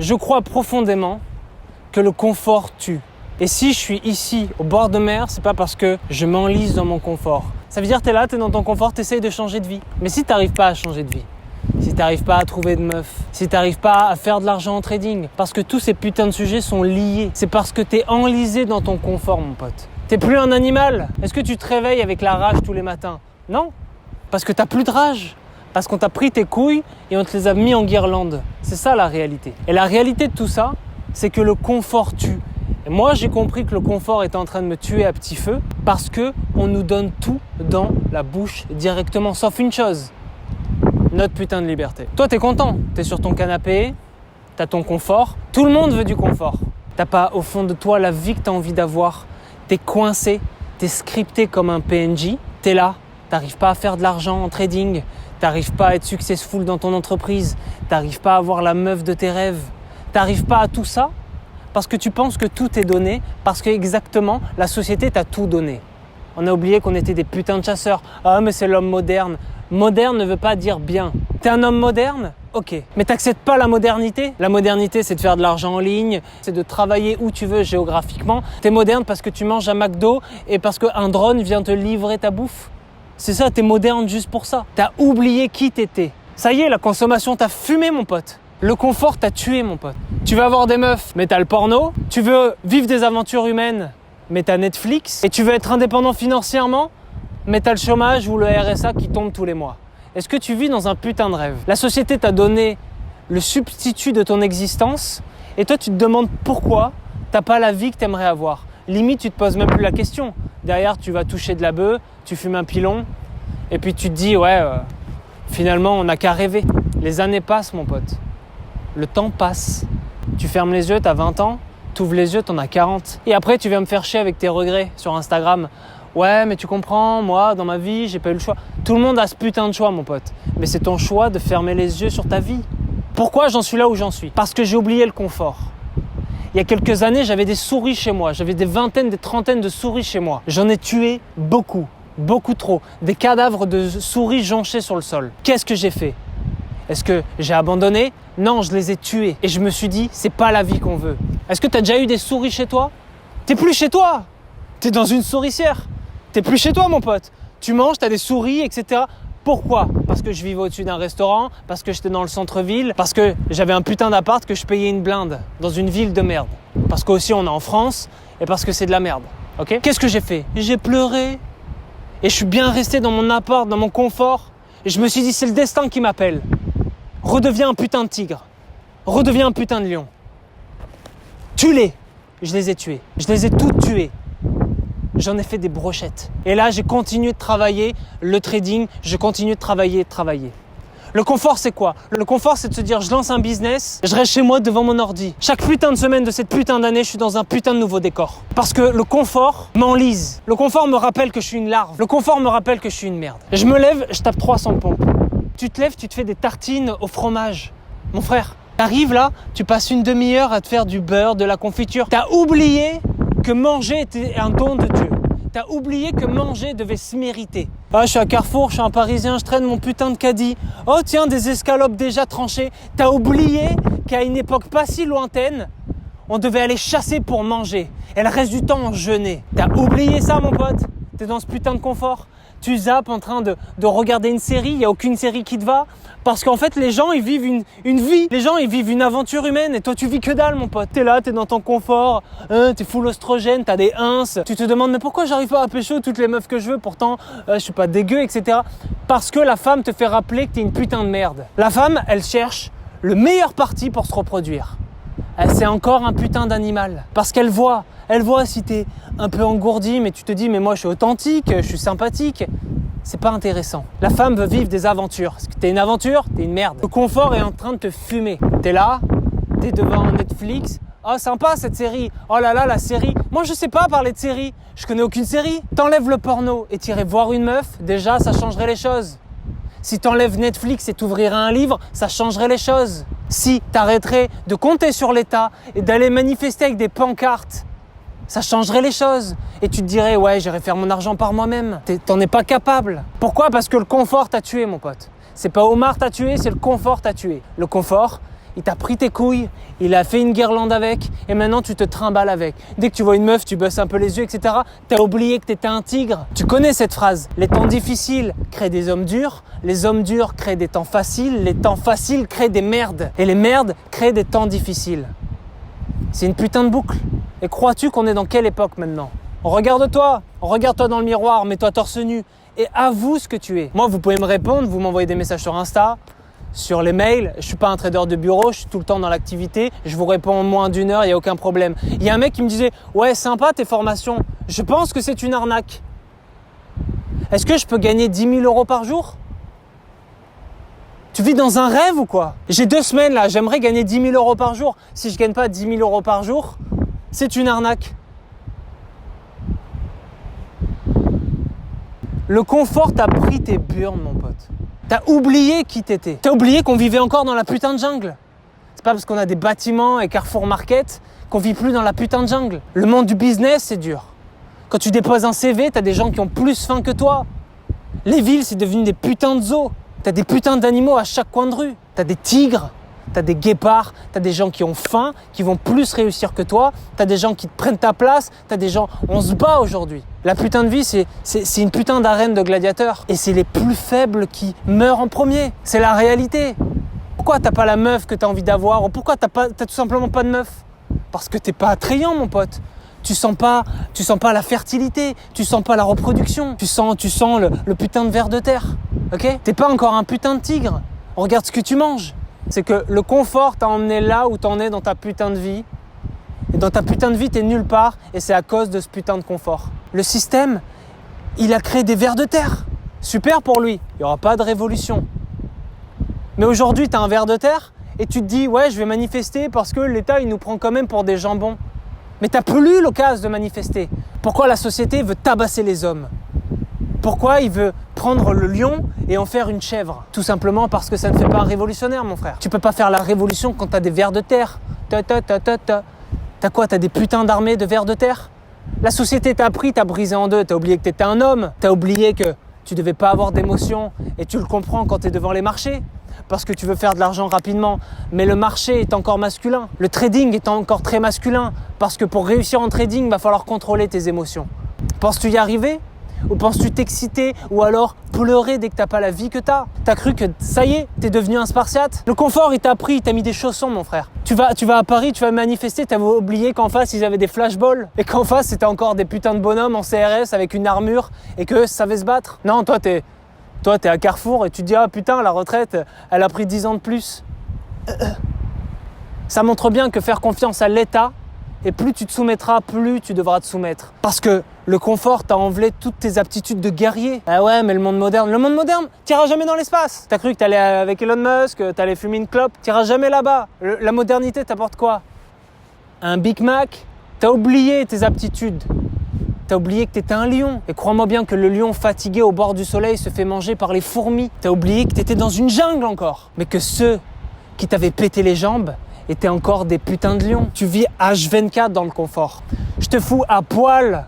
Je crois profondément que le confort tue. Et si je suis ici, au bord de mer, c'est pas parce que je m'enlise dans mon confort. Ça veut dire que t'es là, t'es dans ton confort, t'essayes de changer de vie. Mais si t'arrives pas à changer de vie, si t'arrives pas à trouver de meuf, si t'arrives pas à faire de l'argent en trading, parce que tous ces putains de sujets sont liés. C'est parce que t'es enlisé dans ton confort, mon pote. T'es plus un animal. Est-ce que tu te réveilles avec la rage tous les matins? Non, parce que t'as plus de rage. Parce qu'on t'a pris tes couilles et on te les a mis en guirlande. C'est ça la réalité. Et la réalité de tout ça, c'est que le confort tue. Et moi, j'ai compris que le confort était en train de me tuer à petit feu parce que on nous donne tout dans la bouche directement, sauf une chose, notre putain de liberté. Toi, t'es content, t'es sur ton canapé, t'as ton confort. Tout le monde veut du confort. T'as pas au fond de toi la vie que t'as envie d'avoir. T'es coincé, t'es scripté comme un PNJ. T'es là, t'arrives pas à faire de l'argent en trading. T'arrives pas à être successful dans ton entreprise, t'arrives pas à avoir la meuf de tes rêves, t'arrives pas à tout ça parce que tu penses que tout est donné, parce que exactement la société t'a tout donné. On a oublié qu'on était des putains de chasseurs. Ah mais c'est l'homme moderne. Moderne ne veut pas dire bien. T'es un homme moderne? Ok. Mais t'acceptes pas la modernité? La modernité c'est de faire de l'argent en ligne, c'est de travailler où tu veux géographiquement. T'es moderne parce que tu manges à McDo et parce qu'un drone vient te livrer ta bouffe. C'est ça, t'es moderne juste pour ça. T'as oublié qui t'étais. Ça y est, la consommation t'a fumé, mon pote. Le confort t'a tué, mon pote. Tu veux avoir des meufs, mais t'as le porno. Tu veux vivre des aventures humaines, mais t'as Netflix. Et tu veux être indépendant financièrement, mais t'as le chômage ou le RSA qui tombe tous les mois. Est-ce que tu vis dans un putain de rêve? La société t'a donné le substitut de ton existence, et toi, tu te demandes pourquoi t'as pas la vie que t'aimerais avoir. Limite, tu te poses même plus la question. Derrière, tu vas toucher de la bœuf, tu fumes un pilon, et puis tu te dis, finalement, on n'a qu'à rêver. Les années passent, mon pote. Le temps passe. Tu fermes les yeux, t'as 20 ans, t'ouvres les yeux, t'en as 40. Et après, tu viens me faire chier avec tes regrets sur Instagram. Ouais, mais tu comprends, moi, dans ma vie, j'ai pas eu le choix. Tout le monde a ce putain de choix, mon pote. Mais c'est ton choix de fermer les yeux sur ta vie. Pourquoi j'en suis là où j'en suis? Parce que j'ai oublié le confort. Il y a quelques années, j'avais des souris chez moi. J'avais des vingtaines, des trentaines de souris chez moi. J'en ai tué beaucoup, beaucoup trop. Des cadavres de souris jonchés sur le sol. Qu'est-ce que j'ai fait? Est-ce que j'ai abandonné? Non, je les ai tués. Et je me suis dit, c'est pas la vie qu'on veut. Est-ce que tu as déjà eu des souris chez toi? T'es plus chez toi. T'es dans une souricière. T'es plus chez toi, mon pote. Tu manges, t'as des souris, etc. Pourquoi? Parce que je vivais au-dessus d'un restaurant, parce que j'étais dans le centre-ville, parce que j'avais un putain d'appart que je payais une blinde dans une ville de merde. Parce qu'aussi on est en France et parce que c'est de la merde. Ok? Qu'est-ce que j'ai fait? J'ai pleuré et je suis bien resté dans mon appart, dans mon confort. Et je me suis dit c'est le destin qui m'appelle. Redeviens un putain de tigre. Redeviens un putain de lion. Tue-les. Je les ai tués. Je les ai toutes tués. J'en ai fait des brochettes. Et là, j'ai continué de travailler le trading, je continue de travailler. Le confort, c'est quoi? Le confort, c'est de se dire, je lance un business, je reste chez moi devant mon ordi. Chaque putain de semaine de cette putain d'année, je suis dans un putain de nouveau décor. Parce que le confort m'enlise. Le confort me rappelle que je suis une larve. Le confort me rappelle que je suis une merde. Je me lève, je tape 300 pompes. Tu te lèves, tu te fais des tartines au fromage. Mon frère, t'arrives là, tu passes une demi-heure à te faire du beurre, de la confiture. T'as oublié que manger était un don de Dieu. T'as oublié que manger devait se mériter. Ah, je suis à Carrefour, je suis un Parisien, je traîne mon putain de caddie. Oh tiens, des escalopes déjà tranchées. T'as oublié qu'à une époque pas si lointaine, on devait aller chasser pour manger. Et le reste du temps, on jeûnait. T'as oublié ça, mon pote? T'es dans ce putain de confort. Tu zappes en train de regarder une série, il n'y a aucune série qui te va. Parce qu'en fait, les gens, ils vivent une vie. Les gens, ils vivent une aventure humaine. Et toi, tu vis que dalle, mon pote. T'es là, t'es dans ton confort. T'es full oestrogène, t'as des ins. Tu te demandes, mais pourquoi j'arrive pas à pécho toutes les meufs que je veux? Pourtant, je suis pas dégueu, etc. Parce que la femme te fait rappeler que t'es une putain de merde. La femme, elle cherche le meilleur parti pour se reproduire. C'est encore un putain d'animal. Parce qu'elle voit si t'es un peu engourdi, mais tu te dis, mais moi, je suis authentique, je suis sympathique. C'est pas intéressant. La femme veut vivre des aventures. Parce que t'es une aventure, t'es une merde. Le confort est en train de te fumer. T'es là, t'es devant Netflix. Oh, sympa cette série. Oh là là, la série. Moi, je sais pas parler de série. Je connais aucune série. T'enlèves le porno et t'irais voir une meuf, déjà, ça changerait les choses. Si t'enlèves Netflix et t'ouvrirais un livre, ça changerait les choses. Si t'arrêterais de compter sur l'État et d'aller manifester avec des pancartes, ça changerait les choses. Et tu te dirais, ouais, j'irai faire mon argent par moi-même. T'en es pas capable. Pourquoi? Parce que le confort t'a tué, mon pote. C'est pas Omar t'a tué, c'est le confort t'a tué. Le confort, il t'a pris tes couilles, il a fait une guirlande avec et maintenant tu te trimbales avec. Dès que tu vois une meuf, tu baisses un peu les yeux, etc. T'as oublié que t'étais un tigre. Tu connais cette phrase. Les temps difficiles créent des hommes durs, les hommes durs créent des temps faciles, les temps faciles créent des merdes et les merdes créent des temps difficiles. C'est une putain de boucle. Et crois-tu qu'on est dans quelle époque maintenant ? Regarde-toi dans le miroir, mets-toi torse nu et avoue ce que tu es. Moi, vous pouvez me répondre, vous m'envoyez des messages sur Insta, sur les mails. Je suis pas un trader de bureau, je suis tout le temps dans l'activité. Je vous réponds en moins d'1 heure, il n'y a aucun problème. Il y a un mec qui me disait « Ouais, sympa tes formations. Je pense que c'est une arnaque. Est-ce que je peux gagner 10 000 € par jour ?» Tu vis dans un rêve ou quoi ? J'ai 2 semaines là, j'aimerais gagner 10 000 € par jour. Si je gagne pas 10 000 € par jour, c'est une arnaque. Le confort t'a pris tes burnes, mon pote. T'as oublié qui t'étais. T'as oublié qu'on vivait encore dans la putain de jungle. C'est pas parce qu'on a des bâtiments et Carrefour Market qu'on vit plus dans la putain de jungle. Le monde du business, c'est dur. Quand tu déposes un CV, t'as des gens qui ont plus faim que toi. Les villes, c'est devenu des putains de zoos. T'as des putains d'animaux à chaque coin de rue. T'as des tigres, t'as des guépards, t'as des gens qui ont faim, qui vont plus réussir que toi. T'as des gens qui te prennent ta place, t'as des gens... On se bat aujourd'hui. La putain de vie, c'est une putain d'arène de gladiateurs. Et c'est les plus faibles qui meurent en premier. C'est la réalité. Pourquoi t'as pas la meuf que t'as envie d'avoir ? Ou pourquoi t'as tout simplement pas de meuf ? Parce que t'es pas attrayant, mon pote. Tu sens pas la fertilité, tu sens pas la reproduction, tu sens le putain de ver de terre, ok ? T'es pas encore un putain de tigre. Regarde ce que tu manges. C'est que le confort t'a emmené là où t'en es dans ta putain de vie. Et dans ta putain de vie, t'es nulle part et c'est à cause de ce putain de confort. Le système, il a créé des vers de terre. Super pour lui, il n'y aura pas de révolution. Mais aujourd'hui, t'as un ver de terre et tu te dis « Ouais, je vais manifester parce que l'État, il nous prend quand même pour des jambons. » Mais t'as plus eu l'occasion de manifester. Pourquoi la société veut tabasser les hommes ? Pourquoi il veut prendre le lion et en faire une chèvre ? Tout simplement parce que ça ne fait pas un révolutionnaire, mon frère. Tu peux pas faire la révolution quand t'as des vers de terre. T'as quoi ? T'as des putains d'armées de vers de terre ? La société t'a pris, t'as brisé en deux. T'as oublié que t'étais un homme. T'as oublié que tu devais pas avoir d'émotion. Et tu le comprends quand t'es devant les marchés. Parce que tu veux faire de l'argent rapidement. Mais le marché est encore masculin. Le trading est encore très masculin. Parce que pour réussir en trading, il va falloir contrôler tes émotions. Penses-tu y arriver ? Ou penses-tu t'exciter ou alors pleurer dès que t'as pas la vie que t'as ? T'as cru que ça y est, t'es devenu un Spartiate ? Le confort, il t'a pris, il t'a mis des chaussons, mon frère. Tu vas à Paris, tu vas manifester, t'avais oublié qu'en face, ils avaient des flashballs et qu'en face, c'était encore des putains de bonhommes en CRS avec une armure et qu'eux savaient se battre. Non, toi, t'es à Carrefour et tu te dis « Ah putain, la retraite, elle a pris 10 ans de plus. » Ça montre bien que faire confiance à l'État, et plus tu te soumettras, plus tu devras te soumettre. Parce que le confort t'a enlevé toutes tes aptitudes de guerrier. Ah ouais, mais le monde moderne, t'iras jamais dans l'espace. T'as cru que t'allais avec Elon Musk, t'allais fumer une clope, t'iras jamais là-bas. La modernité t'apporte quoi ? Un Big Mac ? T'as oublié tes aptitudes. T'as oublié que t'étais un lion. Et crois-moi bien que le lion fatigué au bord du soleil se fait manger par les fourmis. T'as oublié que t'étais dans une jungle encore. Mais que ceux qui t'avaient pété les jambes étaient encore des putains de lions. Tu vis H24 dans le confort. Je te fous à poil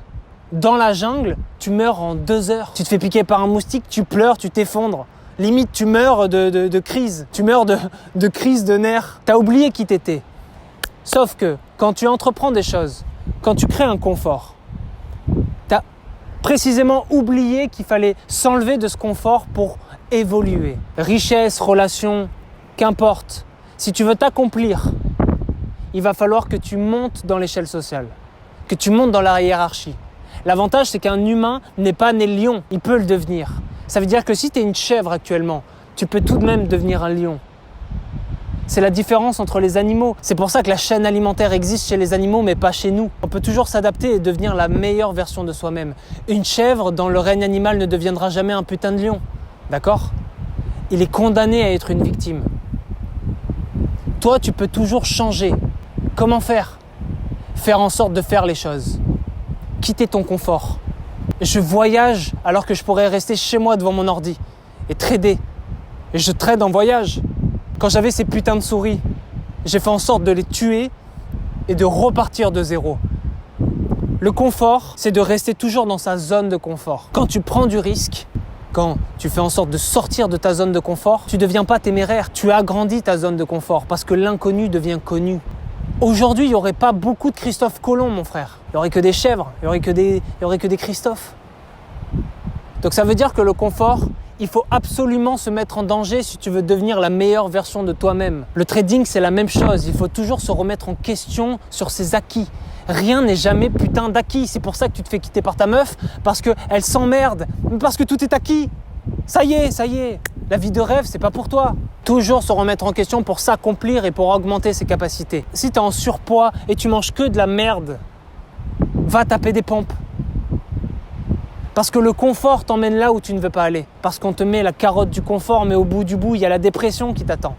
dans la jungle, tu meurs en 2 heures. Tu te fais piquer par un moustique, tu pleures, tu t'effondres. Limite, tu meurs de crise. Tu meurs de crise de nerfs. T'as oublié qui t'étais. Sauf que quand tu entreprends des choses, quand tu crées un confort, t'as précisément oublié qu'il fallait s'enlever de ce confort pour évoluer. Richesse, relation, qu'importe. Si tu veux t'accomplir, il va falloir que tu montes dans l'échelle sociale, que tu montes dans la hiérarchie. L'avantage, c'est qu'un humain n'est pas né lion, il peut le devenir. Ça veut dire que si tu es une chèvre actuellement, tu peux tout de même devenir un lion. C'est la différence entre les animaux. C'est pour ça que la chaîne alimentaire existe chez les animaux, mais pas chez nous. On peut toujours s'adapter et devenir la meilleure version de soi-même. Une chèvre, dans le règne animal, ne deviendra jamais un putain de lion. D'accord ? Il est condamné à être une victime. Toi, tu peux toujours changer. Comment faire ? Faire en sorte de faire les choses. Quitter ton confort. Je voyage alors que je pourrais rester chez moi devant mon ordi et trader. Et je trade en voyage. Quand j'avais ces putains de souris, j'ai fait en sorte de les tuer et de repartir de zéro. Le confort, c'est de rester toujours dans sa zone de confort. Quand tu prends du risque, quand tu fais en sorte de sortir de ta zone de confort, tu ne deviens pas téméraire, tu agrandis ta zone de confort parce que l'inconnu devient connu. Aujourd'hui, il n'y aurait pas beaucoup de Christophe Colomb, mon frère. Il n'y aurait que des chèvres, il n'y aurait que des Christophe. Donc ça veut dire que le confort, il faut absolument se mettre en danger si tu veux devenir la meilleure version de toi-même. Le trading, c'est la même chose. Il faut toujours se remettre en question sur ses acquis. Rien n'est jamais putain d'acquis. C'est pour ça que tu te fais quitter par ta meuf, parce qu'elle s'emmerde, parce que tout est acquis. Ça y est. La vie de rêve, c'est pas pour toi. Toujours se remettre en question pour s'accomplir et pour augmenter ses capacités. Si tu es en surpoids et tu manges que de la merde, va taper des pompes. Parce que le confort t'emmène là où tu ne veux pas aller. Parce qu'on te met la carotte du confort, mais au bout du bout, il y a la dépression qui t'attend.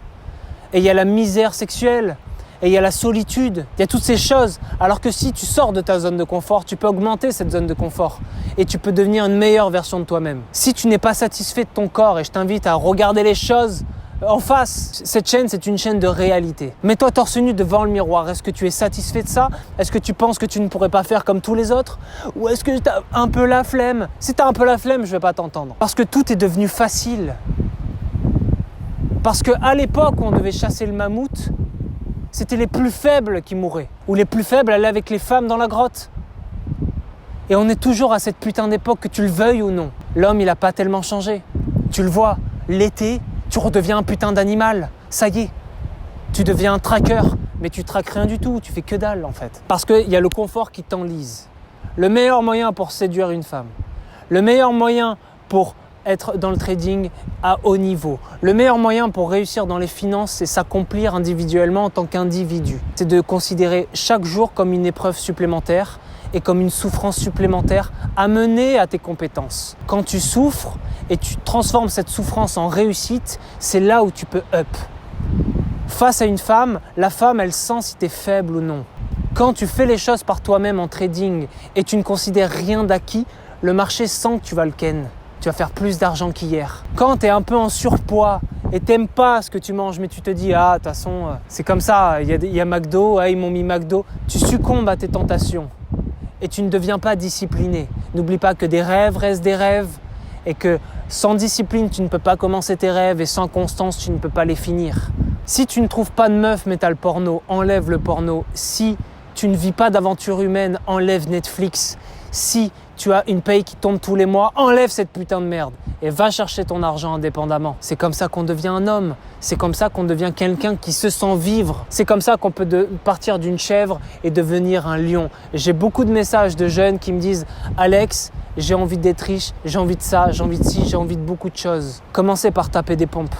Et il y a la misère sexuelle. Et il y a la solitude. Il y a toutes ces choses. Alors que si tu sors de ta zone de confort, tu peux augmenter cette zone de confort. Et tu peux devenir une meilleure version de toi-même. Si tu n'es pas satisfait de ton corps, et je t'invite à regarder les choses en face, cette chaîne, c'est une chaîne de réalité. Mets-toi torse nu devant le miroir. Est-ce que tu es satisfait de ça? Est-ce que tu penses que tu ne pourrais pas faire comme tous les autres? Ou est-ce que tu as un peu la flemme? Si tu as un peu la flemme, je ne vais pas t'entendre. Parce que tout est devenu facile. Parce qu'à l'époque où on devait chasser le mammouth, c'était les plus faibles qui mouraient. Ou les plus faibles allaient avec les femmes dans la grotte. Et on est toujours à cette putain d'époque, que tu le veuilles ou non. L'homme, il n'a pas tellement changé. Tu le vois, l'été, tu redeviens un putain d'animal. Ça y est, tu deviens un tracker. Mais tu traques rien du tout, tu fais que dalle en fait. Parce qu'il y a le confort qui t'enlise. Le meilleur moyen pour séduire une femme, le meilleur moyen pour être dans le trading à haut niveau. Le meilleur moyen pour réussir dans les finances, c'est s'accomplir individuellement en tant qu'individu. C'est de considérer chaque jour comme une épreuve supplémentaire et comme une souffrance supplémentaire à mener à tes compétences. Quand tu souffres et tu transformes cette souffrance en réussite, c'est là où tu peux up. Face à une femme, la femme, elle sent si tu es faible ou non. Quand tu fais les choses par toi-même en trading et tu ne considères rien d'acquis, le marché sent que tu vas le ken. Tu vas faire plus d'argent qu'hier. Quand tu es un peu en surpoids et t'aimes pas ce que tu manges, mais tu te dis « Ah, de toute façon, c'est comme ça, il y a McDo, ils m'ont mis McDo », tu succombes à tes tentations et tu ne deviens pas discipliné. N'oublie pas que des rêves restent des rêves et que sans discipline, tu ne peux pas commencer tes rêves et sans constance, tu ne peux pas les finir. Si tu ne trouves pas de meuf, mets le porno, enlève le porno. Si tu ne vis pas d'aventure humaine, enlève Netflix. Si tu as une paye qui tombe tous les mois, enlève cette putain de merde et va chercher ton argent indépendamment. C'est comme ça qu'on devient un homme. C'est comme ça qu'on devient quelqu'un qui se sent vivre. C'est comme ça qu'on peut partir d'une chèvre et devenir un lion. J'ai beaucoup de messages de jeunes qui me disent « Alex, j'ai envie d'être riche, j'ai envie de ça, j'ai envie de ci, j'ai envie de beaucoup de choses. » Commencez par taper des pompes.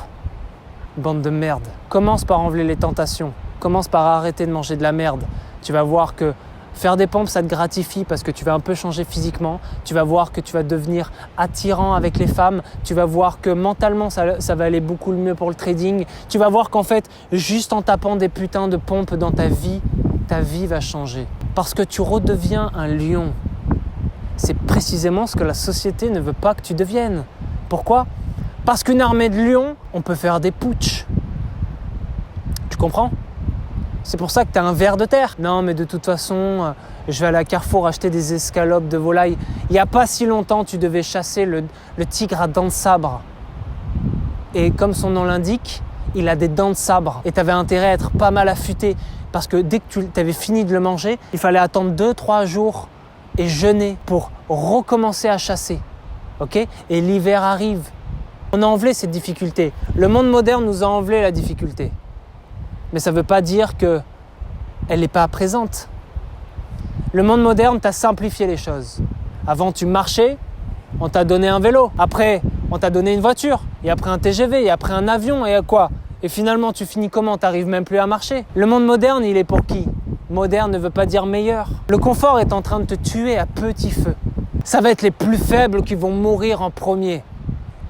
Bande de merde. Commence par enlever les tentations. Commence par arrêter de manger de la merde. Tu vas voir que faire des pompes, ça te gratifie parce que tu vas un peu changer physiquement. Tu vas voir que tu vas devenir attirant avec les femmes. Tu vas voir que mentalement, ça va aller beaucoup mieux pour le trading. Tu vas voir qu'en fait, juste en tapant des putains de pompes dans ta vie va changer. Parce que tu redeviens un lion. C'est précisément ce que la société ne veut pas que tu deviennes. Pourquoi ? Parce qu'une armée de lions, on peut faire des putschs. Tu comprends ? C'est pour ça que tu as un ver de terre. Non, mais de toute façon, je vais aller à Carrefour acheter des escalopes de volaille. Il n'y a pas si longtemps, tu devais chasser le tigre à dents de sabre. Et comme son nom l'indique, il a des dents de sabre. Et tu avais intérêt à être pas mal affûté. Parce que dès que tu avais fini de le manger, il fallait attendre 2-3 jours et jeûner pour recommencer à chasser. Okay ? Et l'hiver arrive. On a enlevé cette difficulté. Le monde moderne nous a enlevé la difficulté. Mais ça ne veut pas dire qu'elle n'est pas présente. Le monde moderne t'a simplifié les choses. Avant, tu marchais, on t'a donné un vélo. Après, on t'a donné une voiture. Et après un TGV, et après un avion, et quoi ? Et finalement, tu finis comment ? Tu n'arrives même plus à marcher. Le monde moderne, il est pour qui ? Moderne ne veut pas dire meilleur. Le confort est en train de te tuer à petit feu. Ça va être les plus faibles qui vont mourir en premier.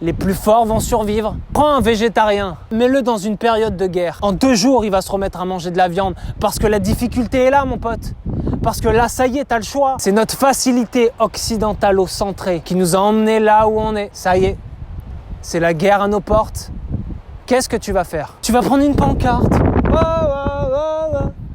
Les plus forts vont survivre. Prends un végétarien, mets-le dans une période de guerre. En 2 jours, il va se remettre à manger de la viande parce que la difficulté est là, mon pote. Parce que là, ça y est, t'as le choix. C'est notre facilité occidentalo-centrée qui nous a emmenés là où on est. Ça y est, c'est la guerre à nos portes. Qu'est-ce que tu vas faire ? Tu vas prendre une pancarte.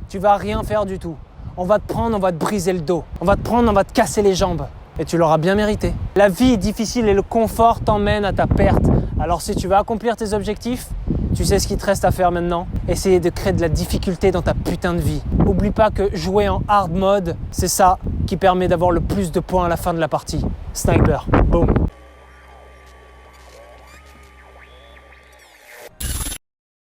Tu vas rien faire du tout. On va te prendre, on va te briser le dos. On va te prendre, on va te casser les jambes. et tu l'auras bien mérité. La vie est difficile et le confort t'emmène à ta perte. Alors si tu veux accomplir tes objectifs, tu sais ce qu'il te reste à faire maintenant. Essayer de créer de la difficulté dans ta putain de vie. Oublie pas que jouer en hard mode, c'est ça qui permet d'avoir le plus de points à la fin de la partie. Sniper, boum.